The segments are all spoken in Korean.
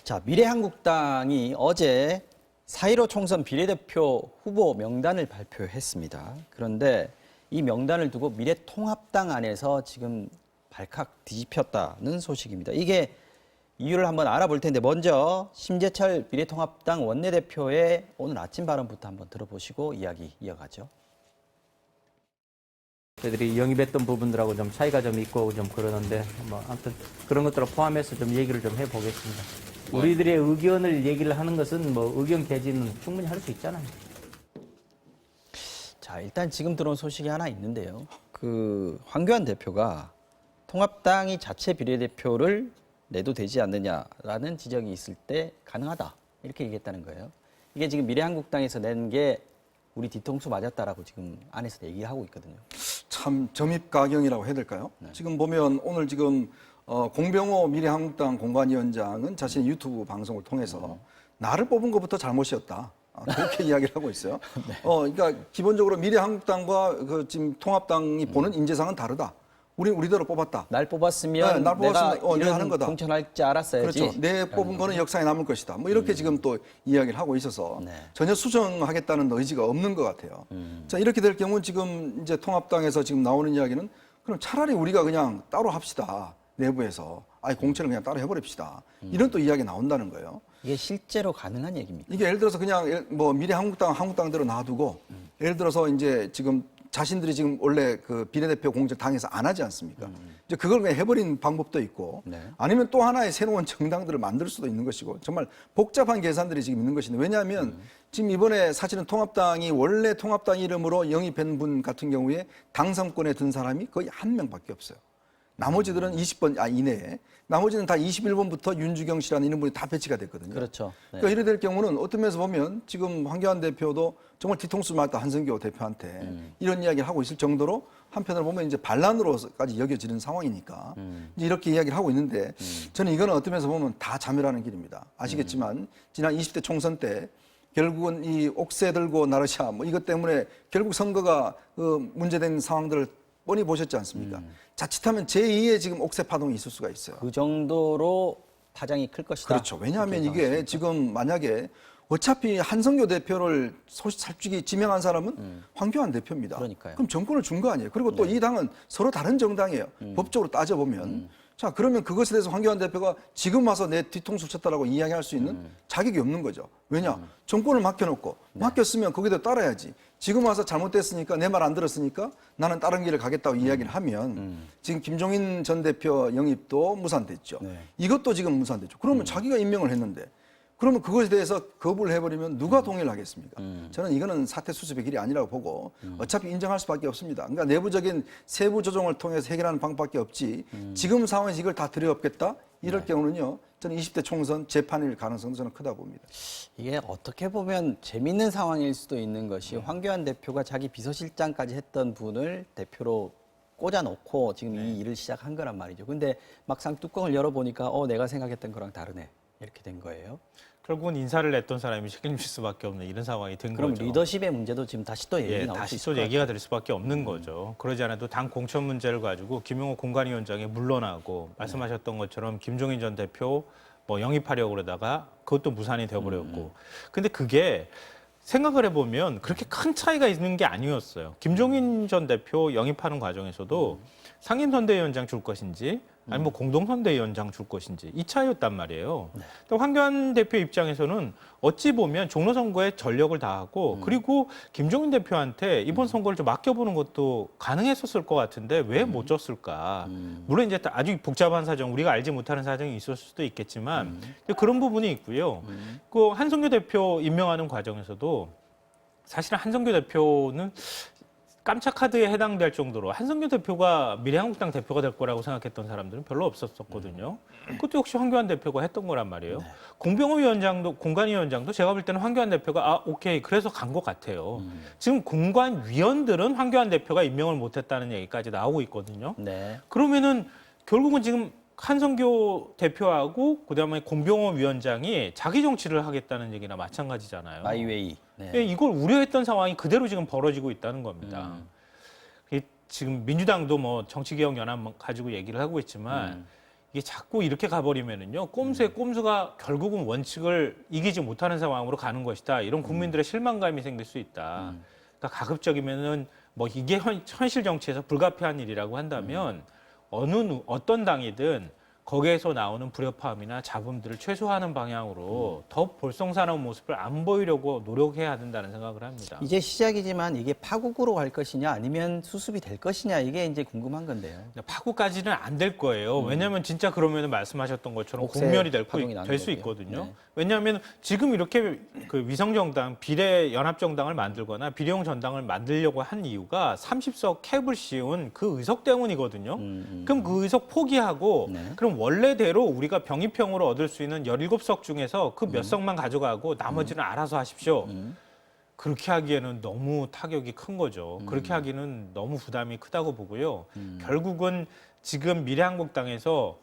자, 미래한국당이 어제 4.15 총선 비례대표 후보 명단을 발표했습니다. 그런데 이 명단을 두고 미래통합당 안에서 지금 발칵 뒤집혔다는 소식입니다. 이게 이유를 한번 알아볼 텐데 먼저 심재철 미래통합당 원내대표의 오늘 아침 발언부터 한번 들어보시고 이야기 이어가죠. 저희들이 영입했던 부분들하고 좀 차이가 좀 있고 좀 그러는데 뭐 아무튼 그런 것들을 포함해서 좀 얘기를 좀 해보겠습니다. 우리들의 의견을 얘기를 하는 것은 뭐 의견 개진은 충분히 할 수 있잖아요. 자, 일단 지금 들어온 소식이 하나 있는데요. 황교안 대표가 통합당이 자체 비례대표를 내도 되지 않느냐라는 지적이 있을 때 가능하다 이렇게 얘기했다는 거예요. 이게 지금 미래한국당에서 낸 게 우리 뒤통수 맞았다라고 지금 안에서 얘기하고 있거든요. 참 점입가경이라고 해야 될까요? 네. 지금 보면 오늘 지금 공병호 미래한국당 공관위원장은 자신의 유튜브 방송을 통해서 나를 뽑은 것부터 잘못이었다. 그렇게 이야기를 하고 있어요. 네. 그러니까 기본적으로 미래한국당과 지금 통합당이 보는 인재상은 다르다. 우리 우리대로 뽑았다. 날 뽑았으면 날 내가 이런 하는 거다. 공천할 줄 알았어야지. 그렇죠. 내 뽑은 거는 역사에 남을 것이다. 뭐 이렇게 지금 또 이야기를 하고 있어서 네. 전혀 수정하겠다는 의지가 없는 것 같아요. 자, 이렇게 될 경우는 지금 이제 통합당에서 지금 나오는 이야기는 그럼 차라리 우리가 그냥 따로 합시다. 내부에서. 아예 공천을 그냥 따로 해버립시다. 이런 또 이야기 나온다는 거예요. 이게 실제로 가능한 얘기입니까? 이게 예를 들어서 그냥 뭐 미래한국당 한국당대로 놔두고 예를 들어서 이제 지금 자신들이 지금 원래 그 비례대표 공천 당에서 안 하지 않습니까? 이제 그걸 그냥 해버린 방법도 있고 네. 아니면 또 하나의 새로운 정당들을 만들 수도 있는 것이고 정말 복잡한 계산들이 지금 있는 것인데 왜냐하면 지금 이번에 사실은 통합당이 원래 통합당 이름으로 영입한 분 같은 경우에 당선권에 든 사람이 거의 한 명밖에 없어요. 나머지들은 20번 이내에 나머지는 다 21번부터 윤주경 씨라는 이런 분이 다 배치가 됐거든요. 그렇죠. 네. 그러니까 이래 될 경우는 어떤 면에서 보면 지금 황교안 대표도 정말 뒤통수 맞다 한성교 대표한테 이런 이야기를 하고 있을 정도로 한편으로 보면 이제 반란으로까지 여겨지는 상황이니까 이제 이렇게 이야기를 하고 있는데 저는 이거는 어떤 면에서 보면 다 자멸하는 길입니다. 아시겠지만 지난 20대 총선 때 결국은 이 옥새 들고 나르샤 뭐 이것 때문에 결국 선거가 문제된 상황들을 뻔히 보셨지 않습니까? 자칫하면 제2의 지금 옥새 파동이 있을 수가 있어요. 그 정도로 파장이 클 것이다. 그렇죠. 왜냐하면 이게 지금 만약에 어차피 한성교 대표를 솔직히 지명한 사람은 황교안 대표입니다. 그러니까요. 그럼 정권을 준 거 아니에요. 그리고 또 이 당은 서로 다른 정당이에요. 법적으로 따져보면. 자, 그러면 그것에 대해서 황교안 대표가 지금 와서 내 뒤통수 쳤다라고 이야기할 수 있는 자격이 없는 거죠. 왜냐? 정권을 맡겨놓고 맡겼으면 거기다 따라야지. 지금 와서 잘못됐으니까 내 말 안 들었으니까 나는 다른 길을 가겠다고 이야기를 하면 지금 김종인 전 대표 영입도 무산됐죠. 네. 이것도 지금 무산됐죠. 그러면 자기가 임명을 했는데 그러면 그것에 대해서 거부를 해버리면 누가 동의를 하겠습니까? 저는 이거는 사태 수습의 길이 아니라고 보고 어차피 인정할 수밖에 없습니다. 그러니까 내부적인 세부 조정을 통해서 해결하는 방법밖에 없지 지금 상황에서 이걸 다 들여엎겠다? 이럴 경우는요. 저는 20대 총선 재판일 가능성도 저는 크다고 봅니다. 이게 어떻게 보면 재밌는 상황일 수도 있는 것이 황교안 대표가 자기 비서실장까지 했던 분을 대표로 꽂아놓고 지금 이 일을 시작한 거란 말이죠. 근데 막상 뚜껑을 열어보니까 내가 생각했던 거랑 다르네. 이렇게 된 거예요. 결국은 인사를 냈던 사람이 책임질 수밖에 없는 이런 상황이 된 그럼 거죠. 리더십의 문제도 지금 다시 또 얘기 나올 수 다시 있을 또 것 얘기가 같아요. 될 수밖에 없는 거죠. 그러지 않아도 당 공천 문제를 가지고 김용호 공관위원장이 물러나고 말씀하셨던 것처럼 김종인 전 대표 뭐 영입하려고 그러다가 그것도 무산이 되어버렸고. 근데 그게 생각을 해보면 그렇게 큰 차이가 있는 게 아니었어요. 김종인 전 대표 영입하는 과정에서도 상임선대위원장 줄 것인지 아니면 뭐 공동선대위원장 줄 것인지 이 차이였단 말이에요. 또 황교안 대표 입장에서는 어찌 보면 종로 선거에 전력을 다하고 그리고 김종인 대표한테 이번 선거를 좀 맡겨보는 것도 가능했었을 것 같은데 왜 못 줬을까? 물론 이제 아주 복잡한 사정, 우리가 알지 못하는 사정이 있을 수도 있겠지만 그런 부분이 있고요. 그 한성교 대표 임명하는 과정에서도 사실은 한성교 대표는 깜짝 카드에 해당될 정도로 한성교 대표가 미래한국당 대표가 될 거라고 생각했던 사람들은 별로 없었거든요. 그것도 역시 황교안 대표가 했던 거란 말이에요. 공병호 위원장도 공관위원장도 제가 볼 때는 황교안 대표가 오케이 그래서 간 것 같아요. 지금 공관위원들은 황교안 대표가 임명을 못했다는 얘기까지 나오고 있거든요. 네. 그러면은 결국은 지금 한성교 대표하고 그다음에 공병호 위원장이 자기 정치를 하겠다는 얘기나 마찬가지잖아요. 마이웨이. 네. 이걸 우려했던 상황이 그대로 지금 벌어지고 있다는 겁니다. 지금 민주당도 뭐 정치개혁연합 가지고 얘기를 하고 있지만 이게 자꾸 이렇게 가버리면은요, 꼼수의 꼼수가 결국은 원칙을 이기지 못하는 상황으로 가는 것이다. 이런 국민들의 실망감이 생길 수 있다. 그러니까 가급적이면은 뭐 이게 현실 정치에서 불가피한 일이라고 한다면 어떤 당이든 거기에서 나오는 불협화음이나 잡음들을 최소화하는 방향으로 더 볼썽사나운 모습을 안 보이려고 노력해야 된다는 생각을 합니다. 이제 시작이지만 이게 파국으로 갈 것이냐 아니면 수습이 될 것이냐 이게 이제 궁금한 건데요. 파국까지는 안 될 거예요. 왜냐하면 진짜 그러면 말씀하셨던 것처럼 옥새 공멸이 될 파동이 나는 수 거고요. 있거든요. 네. 왜냐하면 지금 이렇게 그 위성정당 비례 연합정당을 만들거나 비례용 전당을 만들려고 한 이유가 30석 캡을 씌운 그 의석 때문이거든요. 그럼 그 의석 포기하고 네. 그럼 원래대로 우리가 병입형으로 얻을 수 있는 17석 중에서 그 몇 석만 가져가고 나머지는 알아서 하십시오. 그렇게 하기에는 너무 타격이 큰 거죠. 그렇게 하기는 너무 부담이 크다고 보고요. 결국은 지금 미래한국당에서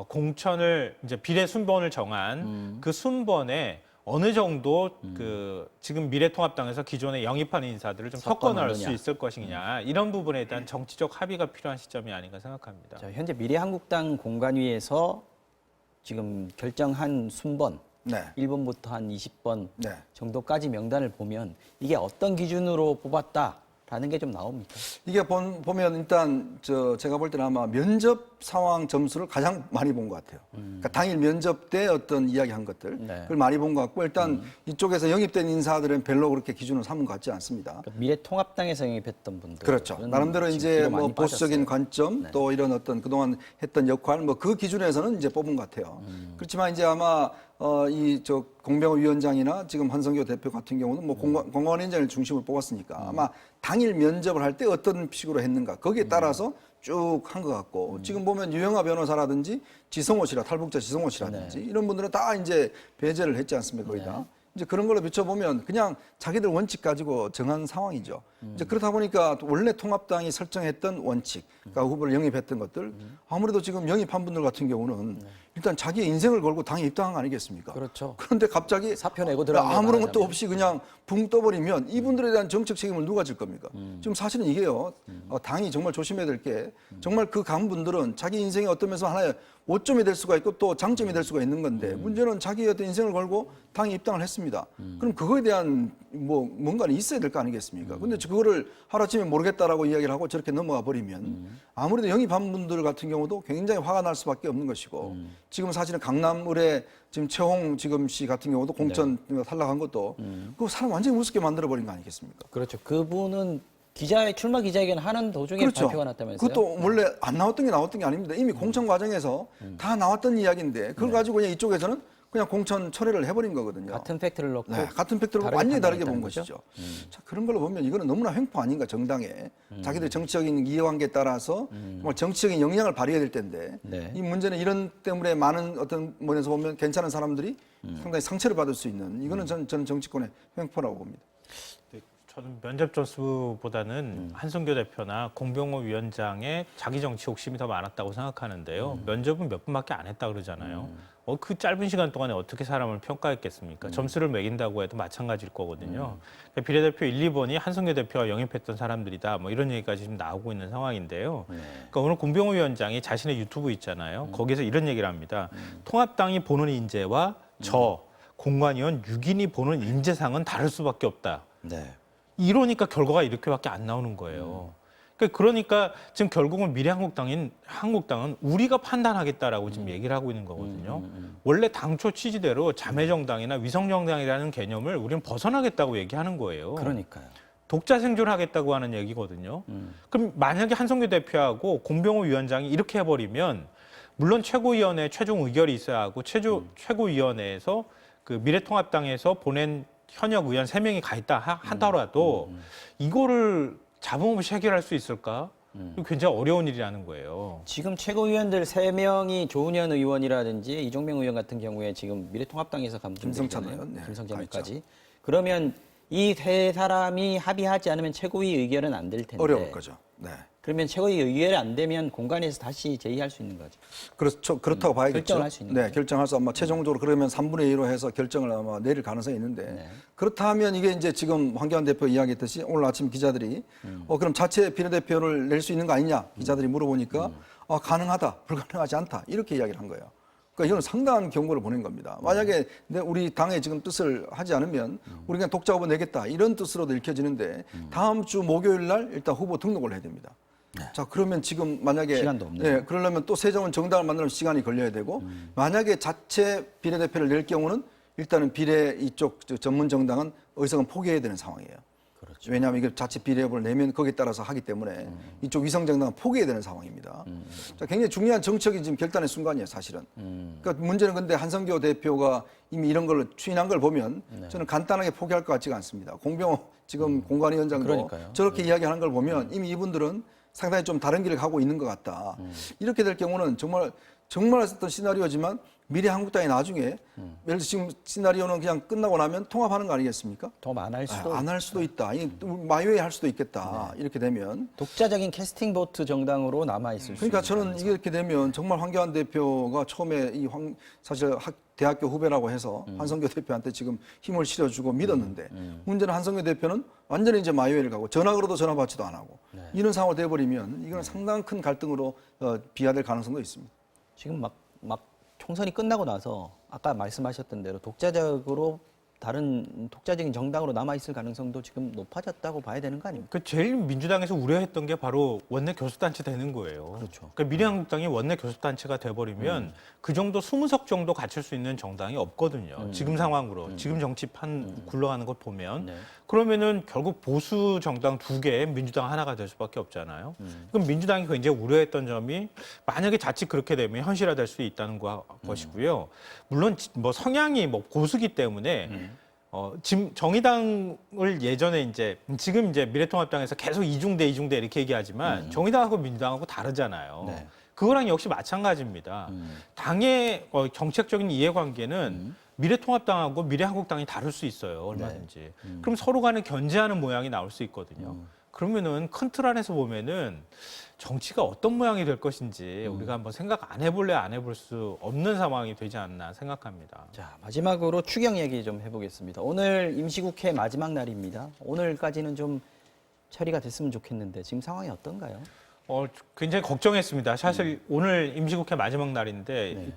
공천을 이제 비례 순번을 정한 그 순번에 어느 정도 그 지금 미래통합당에서 기존에 영입한 인사들을 좀 섞어 넣을 수 있을 것이냐 이런 부분에 대한 정치적 합의가 필요한 시점이 아닌가 생각합니다. 자, 현재 미래한국당 공관위에서 지금 결정한 순번 네. 1번부터 한 20번 네. 정도까지 명단을 보면 이게 어떤 기준으로 뽑았다라는 게 좀 나옵니까? 이게 보면 일단 제가 볼 때는 아마 면접 상황 점수를 가장 많이 본 것 같아요. 그러니까 당일 면접 때 어떤 이야기한 것들 네. 그걸 많이 본 것 같고 일단 이쪽에서 영입된 인사들은 별로 그렇게 기준을 삼은 것 같지 않습니다. 그러니까 미래통합당에서 영입했던 분들 그렇죠. 나름대로 이제 뭐 보수적인 관점 네. 또 이런 어떤 그동안 했던 역할 뭐 그 기준에서는 이제 뽑은 것 같아요. 그렇지만 이제 아마 공병호 위원장이나 지금 한성교 대표 같은 경우는 뭐 공관위원장을 중심으로 뽑았으니까 아마 당일 면접을 할 때 어떤 식으로 했는가 거기에 따라서 쭉 한 것 같고 지금 보면 유영하 변호사라든지 지성호 씨라 탈북자 지성호 씨라든지 이런 분들은 다 이제 배제를 했지 않습니까 거의 다. 이제 그런 걸로 비춰보면 그냥 자기들 원칙 가지고 정한 상황이죠. 이제 그렇다 보니까 원래 통합당이 설정했던 원칙, 그러니까 후보를 영입했던 것들 아무래도 지금 영입한 분들 같은 경우는 일단 자기의 인생을 걸고 당에 입당한 거 아니겠습니까? 그렇죠. 그런데 갑자기 사표 내고 들어간 아무런 게 것도 말하자면. 없이 그냥 붕 떠버리면 이분들에 대한 정책 책임을 누가 질 겁니까? 지금 사실은 이게요. 당이 정말 조심해야 될 게 정말 그 강분들은 자기 인생의 어떤 면에서 하나의 오점이 될 수가 있고 또 장점이 될 수가 있는 건데 문제는 자기의 어떤 인생을 걸고 당에 입당을 했습니다. 그럼 그거에 대한 뭔가는 있어야 될 거 아니겠습니까? 근데 그거를 하루아침에 모르겠다라고 이야기를 하고 저렇게 넘어가 버리면 아무래도 영입한 분들 같은 경우도 굉장히 화가 날 수밖에 없는 것이고 지금 사실은 강남을의 지금 최홍 지금 씨 같은 경우도 공천 탈락한 것도 그 사람 완전히 우습게 만들어 버린 거 아니겠습니까? 그렇죠. 그분은 출마 기자회견 하는 도중에 그렇죠. 발표가 났다면서요? 그것도 원래 안 나왔던 게 나왔던 게 아닙니다. 이미 공천 과정에서 다 나왔던 이야기인데 그걸 가지고 그냥 이쪽에서는 그냥 공천 철회를 해버린 거거든요. 같은 팩트를 넣고 네, 같은 팩트를 보고 다르게 완전히 다르게 판단했다는 본 거죠? 것이죠. 자, 그런 걸로 보면 이거는 너무나 횡포 아닌가 정당에 자기들의 정치적인 이해관계에 따라서 정말 정치적인 영향을 발휘해야 될 텐데 네. 이 문제는 이런 때문에 많은 어떤 면에서 보면 괜찮은 사람들이 상당히 상처를 받을 수 있는 이거는 저는 정치권의 횡포라고 봅니다. 저는 면접 점수보다는 한성교 대표나 공병호 위원장의 자기 정치 욕심이 더 많았다고 생각하는데요. 면접은 몇 분밖에 안 했다 그러잖아요. 그 짧은 시간 동안에 어떻게 사람을 평가했겠습니까? 점수를 매긴다고 해도 마찬가지일 거거든요. 그러니까 비례대표 1, 2번이 한성교 대표가 영입했던 사람들이다. 뭐 이런 얘기까지 지금 나오고 있는 상황인데요. 그러니까 오늘 공병호 위원장이 자신의 유튜브 있잖아요. 거기서 이런 얘기를 합니다. 통합당이 보는 인재와 저 공관위원 6인이 보는 인재상은 다를 수밖에 없다. 네. 이러니까 결과가 이렇게밖에 안 나오는 거예요. 그러니까 지금 결국은 한국당은 우리가 판단하겠다라고 지금 얘기를 하고 있는 거거든요. 원래 당초 취지대로 자매정당이나 위성정당이라는 개념을 우리는 벗어나겠다고 얘기하는 거예요. 그러니까요. 독자 생존하겠다고 하는 얘기거든요. 그럼 만약에 한성규 대표하고 공병호 위원장이 이렇게 해버리면 물론 최고위원회 최종 의결이 있어야 하고 최고위원회에서 그 미래통합당에서 보낸 현역 의원 3명이 가 있다 하더라도 이거를 잡음 없이 해결할 수 있을까? 굉장히 어려운 일이라는 거예요. 지금 최고위원들 3명이 조은현 의원이라든지 이종명 의원 같은 경우에 지금 미래통합당에서 김성찬 감독이잖아요. 의원, 네, 김성찬 가 의원까지. 그러면 이 세 사람이 합의하지 않으면 최고위 의결은 안 될 텐데. 어려울 거죠. 네. 그러면 최고위 의결이 안 되면 공관위에서 다시 제의할 수 있는 거죠. 그렇죠. 그렇다고 봐야겠죠. 결정을 할수 있는 네, 거죠. 결정해서 아마 최종적으로 그러면 3분의 2로 해서 결정을 아마 내릴 가능성이 있는데 그렇다면 이게 이제 지금 황교안 대표 이야기했듯이 오늘 아침 기자들이 그럼 자체 비례대표를 낼 수 있는 거 아니냐 기자들이 물어보니까 가능하다, 불가능하지 않다 이렇게 이야기를 한 거예요. 그러니까 이건 상당한 경고를 보낸 겁니다. 만약에 우리 당의 지금 뜻을 하지 않으면 우리 그냥 독자 후보 내겠다 이런 뜻으로도 읽혀지는데 다음 주 목요일 날 일단 후보 등록을 해야 됩니다. 자, 그러면 지금 만약에 시간도 없네요. 그러려면 또 새로운 정당을 만들면 시간이 걸려야 되고 만약에 자체 비례대표를 낼 경우는 일단은 비례 이쪽 전문 정당은 의석은 포기해야 되는 상황이에요. 그렇죠. 왜냐하면 이게 자체 비례후보를 내면 거기에 따라서 하기 때문에 이쪽 위성 정당은 포기해야 되는 상황입니다. 자, 굉장히 중요한 정책인 지금 결단의 순간이에요, 사실은. 그러니까 문제는 근데 한성교 대표가 이미 이런 걸 추인한 걸 보면 저는 간단하게 포기할 것 같지가 않습니다. 공병호 지금 공관위원장도 그러니까요. 저렇게 이야기하는 걸 보면 이미 이분들은 상당히 좀 다른 길을 가고 있는 것 같다. 이렇게 될 경우는 정말 어떤 시나리오지만 미래한국당이 나중에 예를 들어 지금 시나리오는 그냥 끝나고 나면 통합하는 거 아니겠습니까? 더 안 할 수도 안 할 수도 있다. 마이웨이 할 수도 있겠다. 이렇게 되면. 독자적인 캐스팅 보트 정당으로 남아 있을 수 그러니까 있는 저는 가능성. 이렇게 되면 정말 황교안 대표가 처음에 사실 대학교 후배라고 해서 한성교 대표한테 지금 힘을 실어주고 믿었는데 문제는 한성교 대표는 완전히 이제 마이웨이를 가고 전화 걸어도 전화 받지도 안 하고 이런 상황이 돼버리면 이건 상당히 큰 갈등으로 비화될 가능성도 있습니다. 지금 막 총선이 끝나고 나서 아까 말씀하셨던 대로 독자적으로 다른 독자적인 정당으로 남아 있을 가능성도 지금 높아졌다고 봐야 되는 거 아닙니까? 그 제일 민주당에서 우려했던 게 바로 원내 교섭단체 되는 거예요. 그렇죠. 그러니까 미래한국당이 원내 교섭단체가 돼버리면 그 정도 20석 정도 갖출 수 있는 정당이 없거든요. 지금 상황으로 지금 정치판 굴러가는 것 보면 네. 그러면은 결국 보수 정당 2개, 민주당 하나가 될 수밖에 없잖아요. 그럼 민주당이 굉장히 우려했던 점이 만약에 자칫 그렇게 되면 현실화될 수 있다는 것이고요. 물론 뭐 성향이 뭐 고수기 때문에. 지금 정의당을 예전에 지금 미래통합당에서 계속 이중대 이렇게 얘기하지만 정의당하고 민주당하고 다르잖아요. 네. 그거랑 역시 마찬가지입니다. 당의 정책적인 이해관계는 미래통합당하고 미래한국당이 다를 수 있어요. 얼마든지. 그럼 서로 간에 견제하는 모양이 나올 수 있거든요. 그러면은 큰 틀 안에서 보면은 정치가 어떤 모양이 될 것인지 우리가 한번 생각 안 해볼 수 없는 상황이 되지 않나 생각합니다. 자, 마지막으로 추경 얘기 좀 해보겠습니다. 오늘 임시국회 마지막 날입니다. 오늘까지는 좀 처리가 됐으면 좋겠는데 지금 상황이 어떤가요? 굉장히 걱정했습니다. 사실 오늘 임시국회 마지막 날인데 네.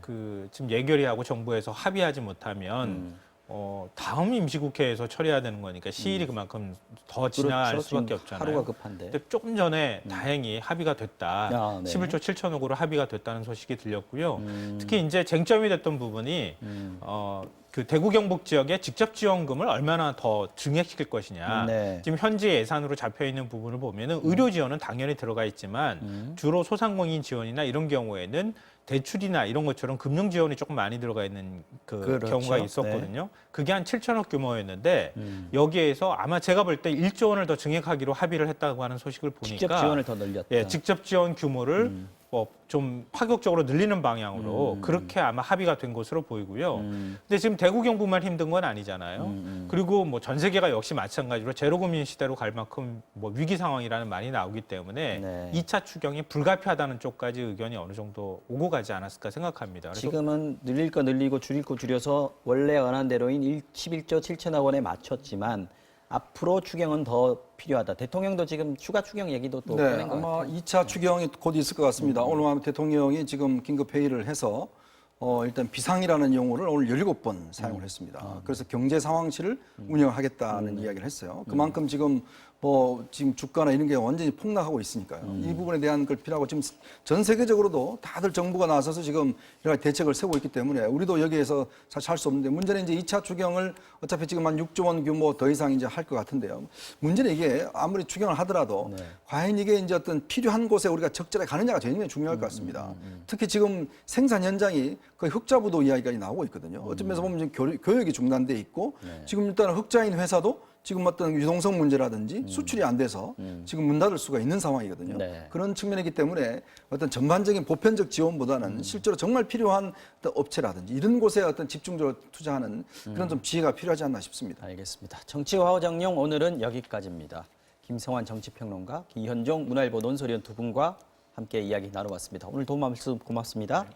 지금 예결위하고 정부에서 합의하지 못하면 다음 임시국회에서 처리해야 되는 거니까 시일이 그만큼 더 지나갈 그렇죠. 수밖에 지금 없잖아요. 하루가 급한데. 근데 조금 전에 다행히 합의가 됐다. 네. 11조 7천억으로 합의가 됐다는 소식이 들렸고요. 특히 이제 쟁점이 됐던 부분이 그 대구 경북 지역의 직접 지원금을 얼마나 더 증액시킬 것이냐. 네. 지금 현재 예산으로 잡혀 있는 부분을 보면은 의료 지원은 당연히 들어가 있지만 주로 소상공인 지원이나 이런 경우에는 대출이나 이런 것처럼 금융 지원이 조금 많이 들어가 있는 그렇죠. 경우가 있었거든요. 그게 한 7천억 규모였는데 여기에서 아마 제가 볼 때 1조 원을 더 증액하기로 합의를 했다고 하는 소식을 보니까 직접 지원을 더 늘렸다. 예, 직접 지원 규모를 좀 파격적으로 늘리는 방향으로 그렇게 아마 합의가 된 것으로 보이고요. 근데 지금 대구 경북만 힘든 건 아니잖아요. 그리고 뭐 전 세계가 역시 마찬가지로 제로금리 시대로 갈 만큼 뭐 위기 상황이라는 말이 나오기 때문에 네. 2차 추경이 불가피하다는 쪽까지 의견이 어느 정도 오고 가지 않았을까 생각합니다. 그래서 지금은 늘릴 거 늘리고 줄일 거 줄여서 원래 언한대로인 11조 7천억 원에 맞췄지만 앞으로 추경은 더 필요하다. 대통령도 지금 추가 추경 얘기도 또 꺼낸 것 아마 같아요. 2차 추경이 곧 있을 것 같습니다. 오늘 아마 대통령이 지금 긴급 회의를 해서 일단 비상이라는 용어를 오늘 17번 사용을 했습니다. 그래서 경제 상황실을 운영하겠다는 이야기를 했어요. 그만큼 지금 지금 주가나 이런 게 완전히 폭락하고 있으니까요. 이 부분에 대한 걸 필요하고 지금 전 세계적으로도 다들 정부가 나서서 지금 여러 가지 대책을 세우고 있기 때문에 우리도 여기에서 사실 할 수 없는데 문제는 이제 2차 추경을 어차피 지금 한 6조 원 규모 더 이상 이제 할 것 같은데요. 문제는 이게 아무리 추경을 하더라도 과연 이게 이제 어떤 필요한 곳에 우리가 적절하게 가느냐가 굉장히 중요할 것 같습니다. 특히 지금 생산 현장이 거의 흑자부도 이야기가 나오고 있거든요. 어떤 면에서 보면 지금 교육이 중단돼 있고 지금 일단 흑자인 회사도 지금 어떤 유동성 문제라든지 수출이 안 돼서 지금 문 닫을 수가 있는 상황이거든요. 네. 그런 측면이기 때문에 어떤 전반적인 보편적 지원보다는 실제로 정말 필요한 어떤 업체라든지 이런 곳에 어떤 집중적으로 투자하는 그런 좀 지혜가 필요하지 않나 싶습니다. 알겠습니다. 정치화호정용 오늘은 여기까지입니다. 김성환 정치평론가, 이현종 문화일보 논설위원 두 분과 함께 이야기 나눠봤습니다. 오늘 도움 말씀 고맙습니다.